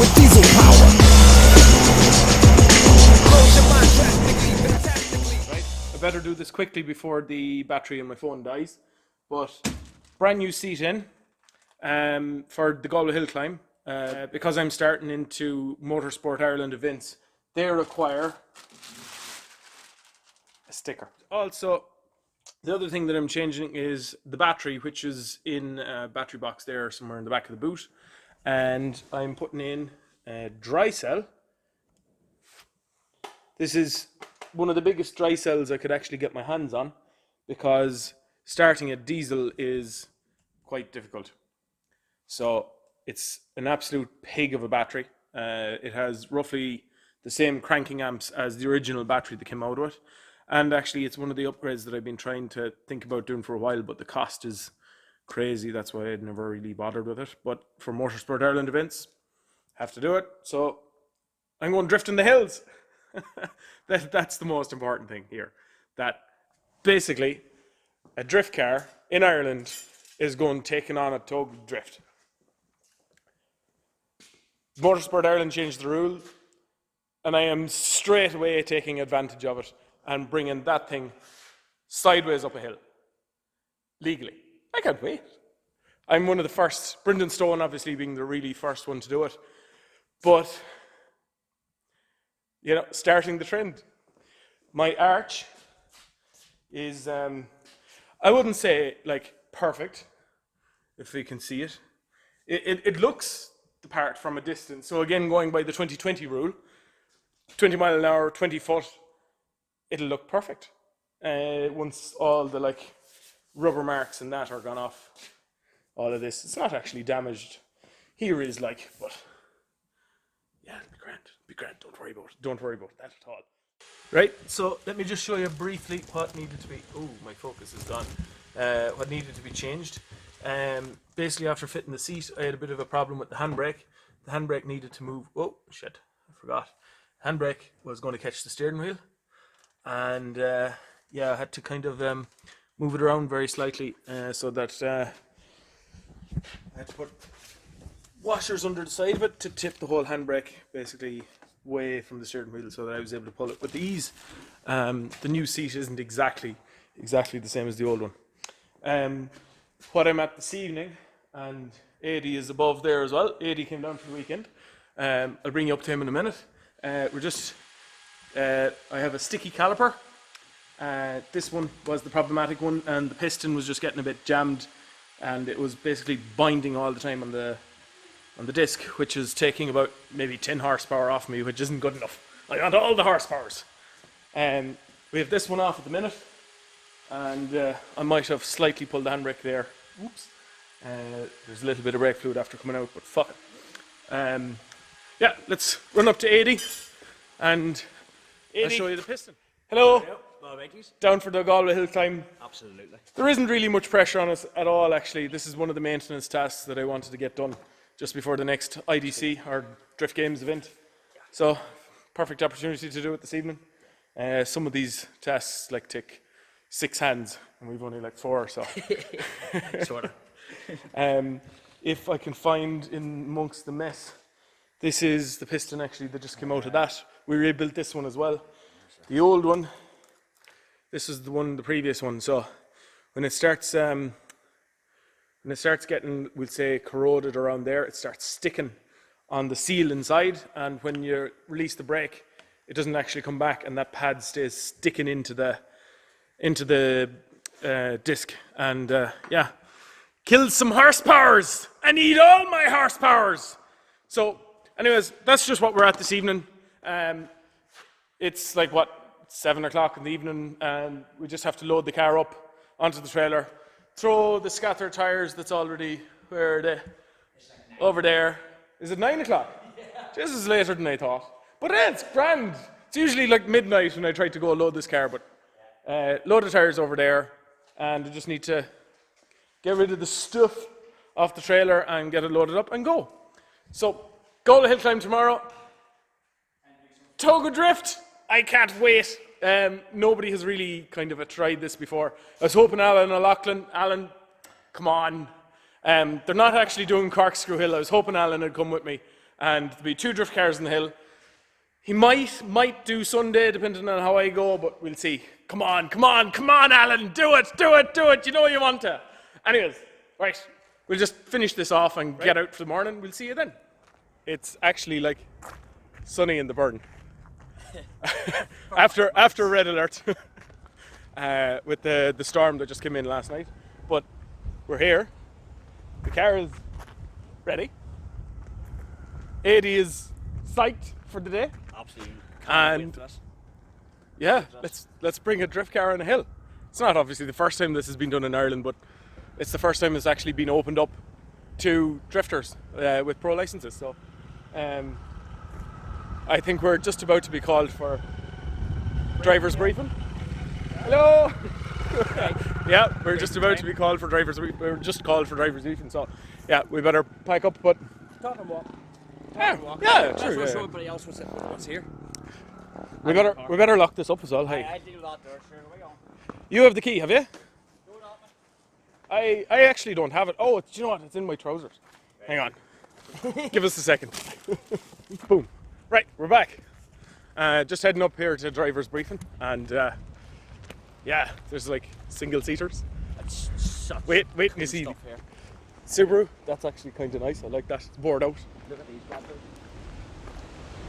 with diesel power. Right, I better do this quickly before the battery in my phone dies. But brand new seat in for the Galway Hillclimb. Because I'm starting into Motorsport Ireland events, they require a sticker. Also, the other thing that I'm changing is the battery, which is in a battery box there somewhere in the back of the boot. And I'm putting in a dry cell. This is one of the biggest dry cells I could actually get my hands on, because starting a diesel is quite difficult. So it's an absolute pig of a battery. It has roughly the same cranking amps as the original battery that came out of it. And actually it's one of the upgrades that I've been trying to think about doing for a while, but the cost is crazy. That's why I'd never really bothered with it. But for Motorsport Ireland events, have to do it. So I'm going drifting the hills. That's the most important thing here. That basically a drift car in Ireland is going taking on a Touge drift. Motorsport Ireland changed the rule, and I am straight away taking advantage of it and bringing that thing sideways up a hill, legally. I can't wait. I'm one of the first, Brendan Stone obviously being the really first one to do it, but, you know, starting the trend. My arch is, I wouldn't say like perfect, if you can see it. It looks the part from a distance. So again, going by the 2020 rule, 20 mile an hour, 20 foot, it'll look perfect. Once all the like rubber marks and that are gone off, all of this, it's not actually damaged. Here is like, but yeah, it'll be grand, don't worry about that at all. Right, so let me just show you briefly what needed to be, oh, my focus is gone, what needed to be changed. Basically after fitting the seat, I had a bit of a problem with the handbrake. The handbrake needed to move, oh shit, I forgot. Handbrake was going to catch the steering wheel, and yeah, I had to kind of move it around very slightly so that I had to put washers under the side of it to tip the whole handbrake basically away from the steering wheel so that I was able to pull it with ease. The new seat isn't exactly the same as the old one. What I'm at this evening, and Adi is above there as well. Adi came down for the weekend. I'll bring you up to him in a minute. I have a sticky caliper. This one was the problematic one, and the piston was just getting a bit jammed, and it was basically binding all the time on the disc, which is taking about maybe 10 horsepower off me, which isn't good enough. I want all the horsepowers. We have this one off at the minute, and I might have slightly pulled the handbrake there. Oops. There's a little bit of brake fluid after coming out, but fuck it. Yeah, let's run up to 80, and I'll show you the piston. Hello. Down for the Galway Hillclimb. Absolutely. There isn't really much pressure on us at all, actually. This is one of the maintenance tasks that I wanted to get done just before the next IDC, or Drift Games event. So, perfect opportunity to do it this evening. Some of these tasks like take 6 hands, and we've only like 4, so. Sort of. If I can find in amongst the mess, this is the piston actually that just came out of that. We rebuilt this one as well. The old one, this is the previous one. So when it starts getting, we'll say, corroded around there, it starts sticking on the seal inside, and when you release the brake, it doesn't actually come back, and that pad stays sticking into the disc, and yeah, kills some horsepowers. I need all my horsepowers. So anyways, that's just what we're at this evening. It's like, what, 7 o'clock in the evening, and we just have to load the car up onto the trailer, throw the scatter tires that's already, where are they? Over there. Is it 9 o'clock? Yeah. This is later than I thought. But it's grand. It's usually like midnight when I try to go load this car, but load the tires over there, and I just need to get rid of the stuff off the trailer and get it loaded up and go. So, Galway Hillclimb tomorrow. Touge drift. I can't wait. Nobody has really kind of tried this before. I was hoping Alan and Lachlan. Alan, come on. They're not actually doing Corkscrew Hill. I was hoping Alan had come with me. and there'll be 2 drift cars on the hill. He might do Sunday, depending on how I go, but we'll see. Come on, Alan, do it. You know you want to. Anyways, right, we'll just finish this off and get out for the morning. We'll see you then. It's actually like sunny in the burn. after red alert with the storm that just came in last night. But we're here. The car is ready. Adi is psyched for the day. Absolutely. And yeah, let's bring a drift car on a hill. It's not obviously the first time this has been done in Ireland, but it's the first time it's actually been opened up to drifters with pro licenses. So I think we're just about to be called for driver's briefing. Hello. Yeah, we're just about to be called for driver's briefing. We're just called for driver's briefing. So yeah, we better pack up. But Talk and walk. yeah, true. Show everybody else what's here. We better lock this up as well. Hey, I do that there, sure. We go. you have the key, have you? Do it I actually don't have it. Oh, do you know what? It's in my trousers. Hang on. Give us a second. Boom. Right, we're back. Just heading up here to driver's briefing, and yeah, there's like single seaters. That's such Wait, cool you see stuff here. Subaru. That's actually kind of nice. I like that. It's bored out. Look at these bumpers.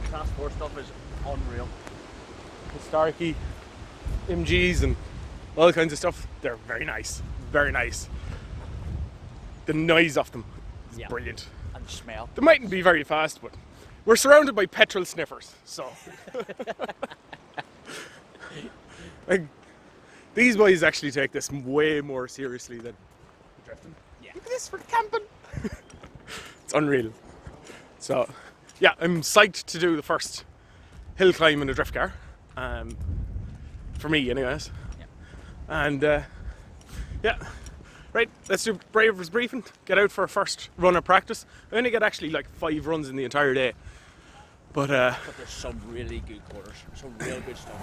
Class 4 stuff is unreal. Historic-y MGs and all kinds of stuff. They're very nice. Very nice. The noise of them is brilliant. And the smell. They mightn't be very fast, but we're surrounded by petrol sniffers, so. Like, these boys actually take this way more seriously than drifting. Yeah. Look at this for camping. It's unreal. So, yeah, I'm psyched to do the first hill climb in a drift car. For me, anyways. Yeah. And yeah, right. Let's do driver's briefing. Get out for a first run of practice. I only get actually like 5 runs in the entire day, but But there's some really good quarters. Some real good stuff.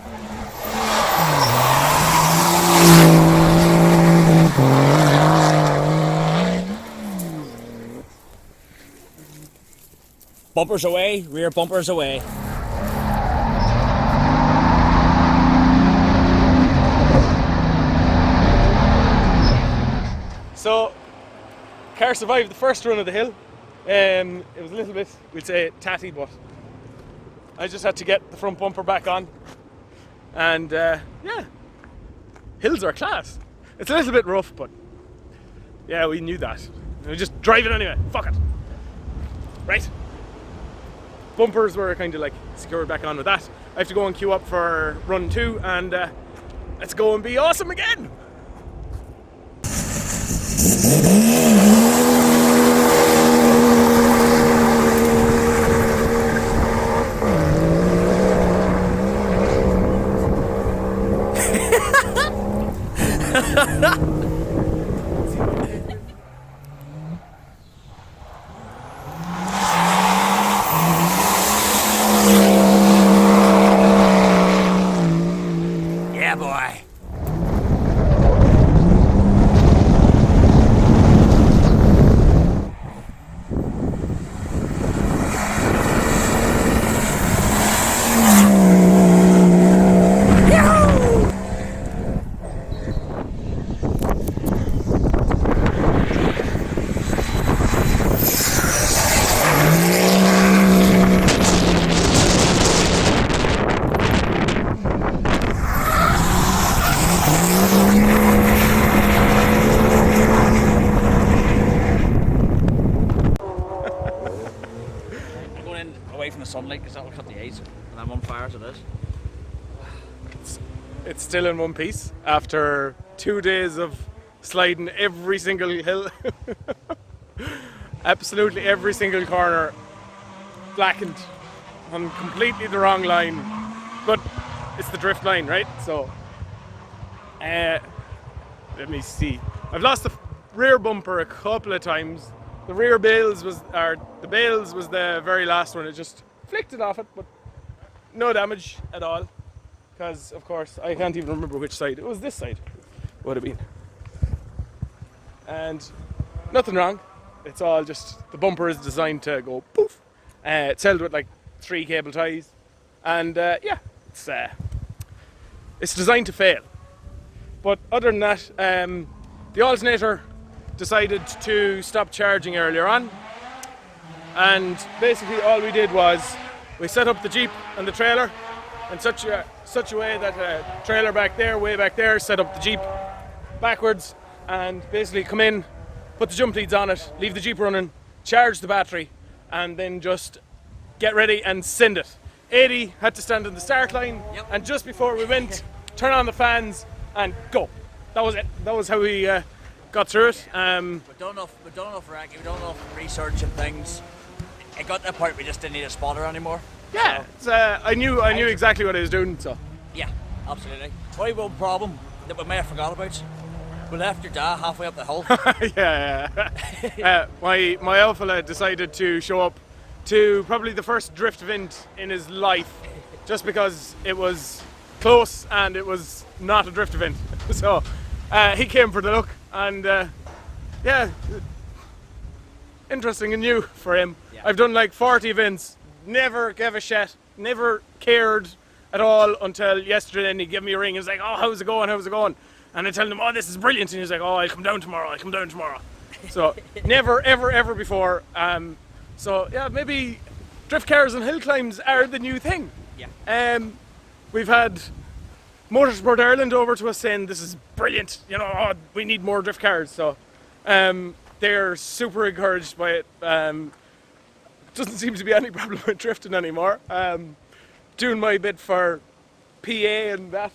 Bumpers away, rear bumpers away. So, car survived the first run of the hill. It was a little bit, we'd say, tatty, but I just had to get the front bumper back on. And yeah, hills are class. It's a little bit rough, but yeah, we knew that. We just drive it anyway. Fuck it. Right. Bumpers were kind of like secured back on with that. I have to go and queue up for run 2, and let's go and be awesome again. Yeah, boy. Away from the sunlight because that will cut the eyes, and I'm on fire as it is. It's still in one piece after 2 days of sliding every single hill. Absolutely every single corner blackened on completely the wrong line, but it's the drift line, right? So let me see. I've lost the rear bumper a couple of times. The rear bails was the very last one. It just flicked it off it, but no damage at all. Because of course I can't even remember which side. It was this side. Would have been. And nothing wrong. It's all just the bumper is designed to go poof It's held with like 3 cable ties, and yeah, it's designed to fail. But other than that, the alternator decided to stop charging earlier on, and basically all we did was we set up the Jeep and the trailer in such a way that trailer back there, way back there, set up the Jeep backwards, and basically come in, put the jump leads on it, leave the Jeep running, charge the battery, and then just get ready and send it. 80 had to stand on the start line, and just before we went, turn on the fans and go. That was it. That was how we got through it. We've done enough recce, we've done enough research and things. It got to the point we just didn't need a spotter anymore. Yeah, So, I knew exactly what I was doing. So yeah, absolutely. Only one problem that we may have forgot about. We left your dad halfway up the hill. yeah. My old fella decided to show up to probably the first drift event in his life, just because it was close and it was not a drift event. So he came for the look, and yeah, interesting and new for him. Yeah. I've done like 40 events, never gave a shit, never cared at all until yesterday, and he gave me a ring and was like, oh, how's it going? And I tell him, oh, this is brilliant, and he's like, oh, I'll come down tomorrow. So never, ever before. So yeah, maybe drift cars and hill climbs are the new thing. Yeah. We've had Motorsport Ireland over to us saying this is brilliant, we need more drift cars. So they're super encouraged by it. Doesn't seem to be any problem with drifting anymore. Doing my bit for PA and that.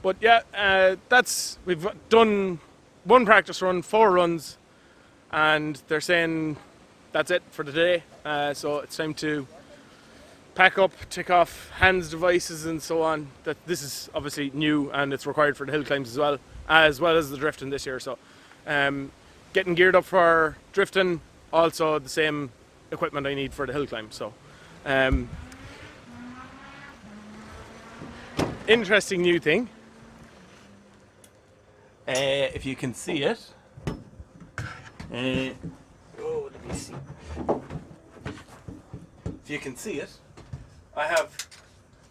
But yeah, we've done 1 practice run, 4 runs, and they're saying that's it for the day. So it's time to pack up, take off hands, devices, and so on. That this is obviously new and it's required for the hill climbs as well as the drifting this year. So getting geared up for drifting, also the same equipment I need for the hill climb. So interesting new thing. If you can see it. Let me see. If you can see it, I have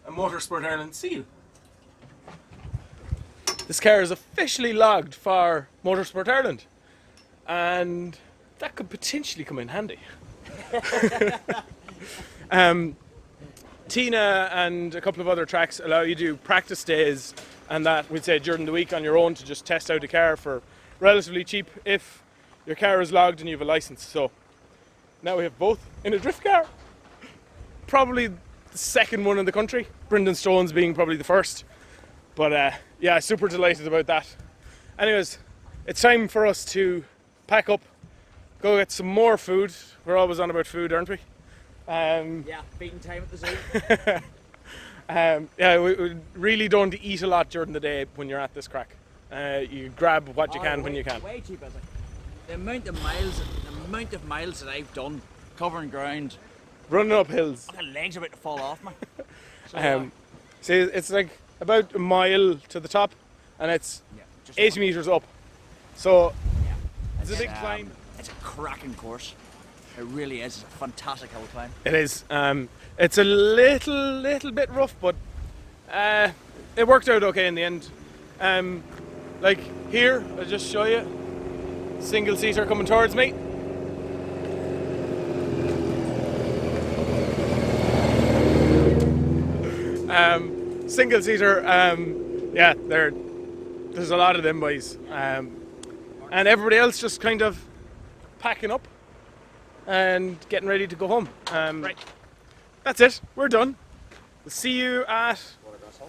a Motorsport Ireland seal. This car is officially logged for Motorsport Ireland, and that could potentially come in handy. Tina and a couple of other tracks allow you to do practice days, and that we'd say during the week on your own to just test out a car for relatively cheap if your car is logged and you have a license. So now we have both in a drift car. Probably the second one in the country, Brendan Stone's being probably the first. But yeah, super delighted about that. Anyways, it's time for us to pack up, go get some more food. We're always on about food, aren't we? Yeah, beating time at the zoo. Yeah, we really don't eat a lot during the day when you're at this crack. You grab what you can when you can. Way too busy. The amount of miles that I've done covering ground, running up hills. my legs are about to fall off me. So, see, it's like about a mile to the top, and it's 80 meters up. So it's a big climb. It's a cracking course. It really is. It's a fantastic hill climb. It is. It's a little bit rough, but it worked out okay in the end. Like here, I'll just show you. Single seater coming towards me. Single seater. Yeah, there's a lot of them boys, and everybody else just kind of packing up and getting ready to go home. Right. That's it. We're done. We'll see you at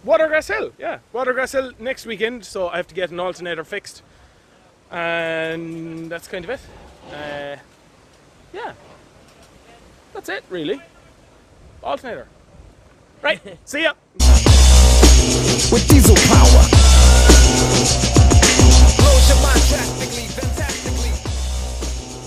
Watergrass Hill. Yeah, Watergrass Hill next weekend. So I have to get an alternator fixed, and that's kind of it. Yeah, that's it really. Alternator. Right. See ya. With diesel power, blows your mind, traffic.